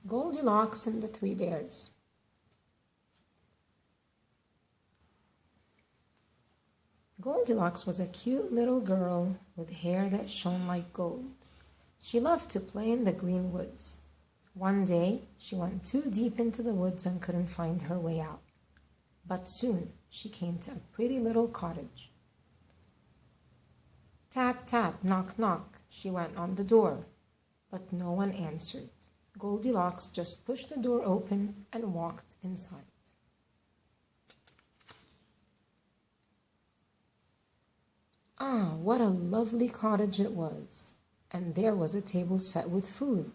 Goldilocks and the Three Bears. Goldilocks was a cute little girl with hair that shone like gold. She loved to play in the green woods. One day, she went too deep into the woods and couldn't find her way out. But soon, she came to a pretty little cottage. Tap, tap, knock, knock. She went on the door, but no one answered. Goldilocks just pushed the door open and walked inside. Ah, what a lovely cottage it was! And there was a table set with food.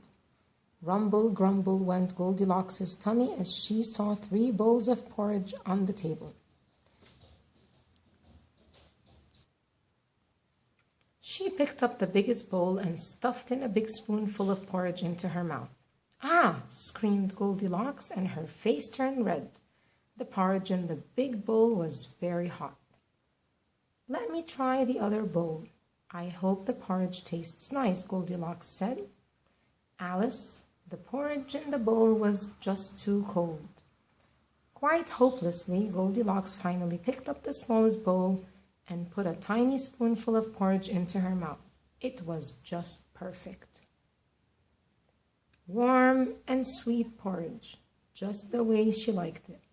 Rumble, grumble went Goldilocks' tummy as she saw 3 bowls of porridge on the table. She picked up the biggest bowl and stuffed in a big spoonful of porridge into her mouth. Ah! Screamed Goldilocks, and her face turned red. The porridge in the big bowl was very hot. Let me try the other bowl. I hope the porridge tastes nice, Goldilocks said. Alice, the porridge in the bowl was just too cold. Quite hopelessly, Goldilocks finally picked up the smallest bowl and put a tiny spoonful of porridge into her mouth. It was just perfect. Warm and sweet porridge, just the way she liked it.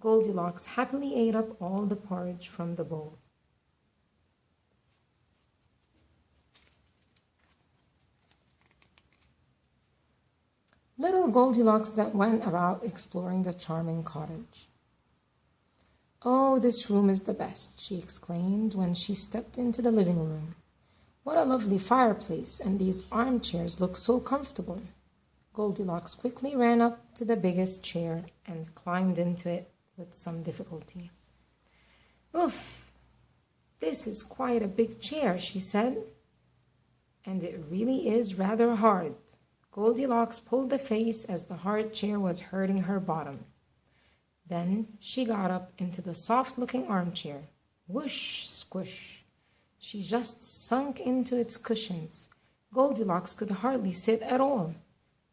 Goldilocks happily ate up all the porridge from the bowl. Little Goldilocks that went about exploring the charming cottage. Oh, this room is the best, she exclaimed when she stepped into the living room. What a lovely fireplace, and these armchairs look so comfortable. Goldilocks quickly ran up to the biggest chair and climbed into it with some difficulty. Oof, this is quite a big chair, she said. And it really is rather hard. Goldilocks pulled the face as the hard chair was hurting her bottom. Then she got up into the soft-looking armchair. Whoosh, squish. She just sunk into its cushions. Goldilocks could hardly sit at all.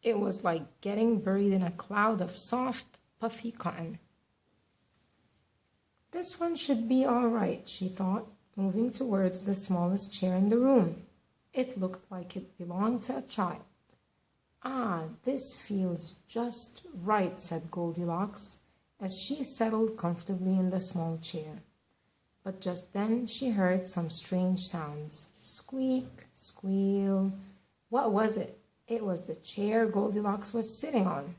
It was like getting buried in a cloud of soft, puffy cotton. This one should be all right, she thought, moving towards the smallest chair in the room. It looked like it belonged to a child. Ah, this feels just right, said Goldilocks, as she settled comfortably in the small chair. But just then she heard some strange sounds. Squeak, squeal. What was it? It was the chair Goldilocks was sitting on.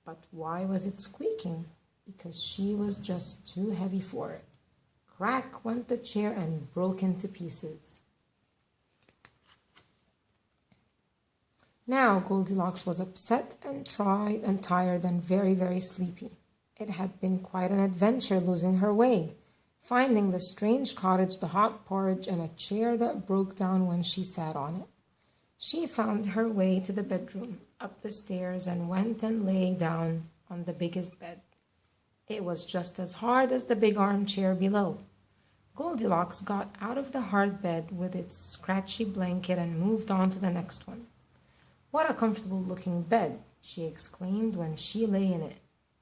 But why was it squeaking? Because she was just too heavy for it. Crack went the chair and broke into pieces. Now Goldilocks was upset and tired and very, very sleepy. It had been quite an adventure losing her way, finding the strange cottage, the hot porridge, and a chair that broke down when she sat on it. She found her way to the bedroom, up the stairs, and went and lay down on the biggest bed. It was just as hard as the big armchair below. Goldilocks got out of the hard bed with its scratchy blanket and moved on to the next one. What a comfortable-looking bed, she exclaimed when she lay in it.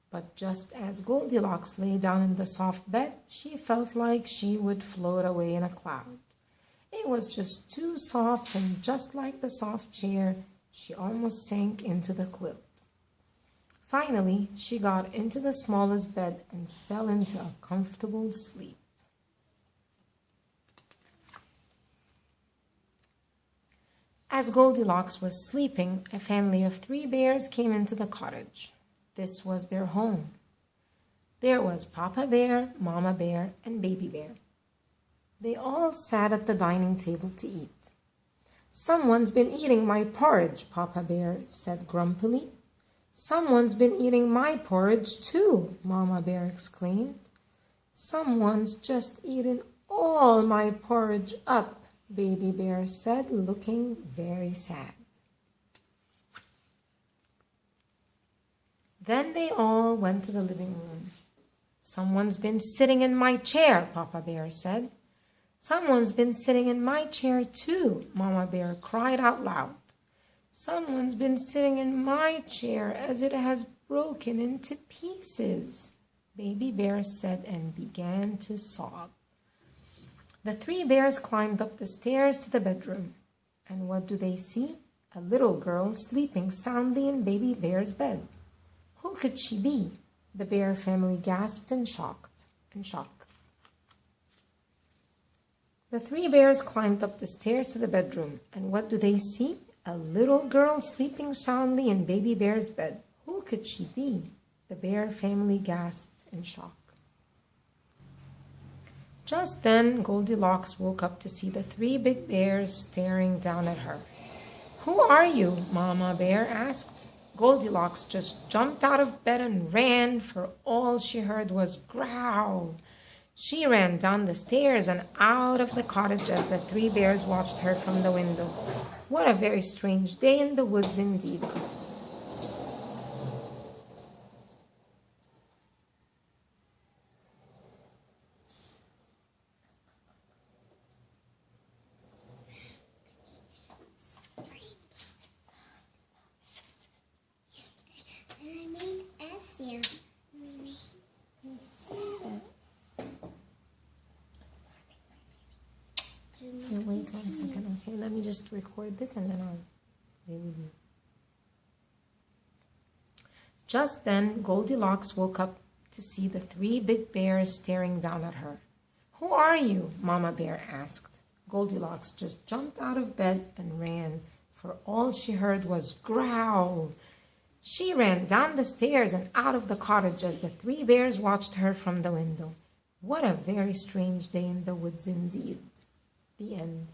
But just as Goldilocks lay down in the soft bed, she felt like she would float away in a cloud. It was just too soft, and just like the soft chair, she almost sank into the quilt. Finally, she got into the smallest bed and fell into a comfortable sleep. As Goldilocks was sleeping, a family of 3 bears came into the cottage. This was their home. There was Papa Bear, Mama Bear, and Baby Bear. They all sat at the dining table to eat. Someone's been eating my porridge, Papa Bear said grumpily. Someone's been eating my porridge too, Mama Bear exclaimed. Someone's just eaten all my porridge up, Baby Bear said, looking very sad. Then they all went to the living room. Someone's been sitting in my chair, Papa Bear said. Someone's been sitting in my chair too, Mama Bear cried out loud. Someone's been sitting in my chair as it has broken into pieces, Baby Bear said and began to sob. The three bears climbed up the stairs to the bedroom. And what do they see? A little girl sleeping soundly in Baby Bear's bed. Who could she be? The bear family gasped in shock. The three bears climbed up the stairs to the bedroom. And what do they see? A little girl sleeping soundly in Baby Bear's bed. Who could she be? The bear family gasped in shock. Just then, Goldilocks woke up to see the three big bears staring down at her. Who are you? Mama Bear asked. Goldilocks just jumped out of bed and ran, for all she heard was growl. She ran down the stairs and out of the cottage as the three bears watched her from the window. What a very strange day in the woods indeed. Wait 1 second, okay? Let me just record this and then I'll play with you. Just then, Goldilocks woke up to see the three big bears staring down at her. Who are you? Mama Bear asked. Goldilocks just jumped out of bed and ran, for all she heard was growl. She ran down the stairs and out of the cottage as the three bears watched her from the window. What a very strange day in the woods indeed. The end.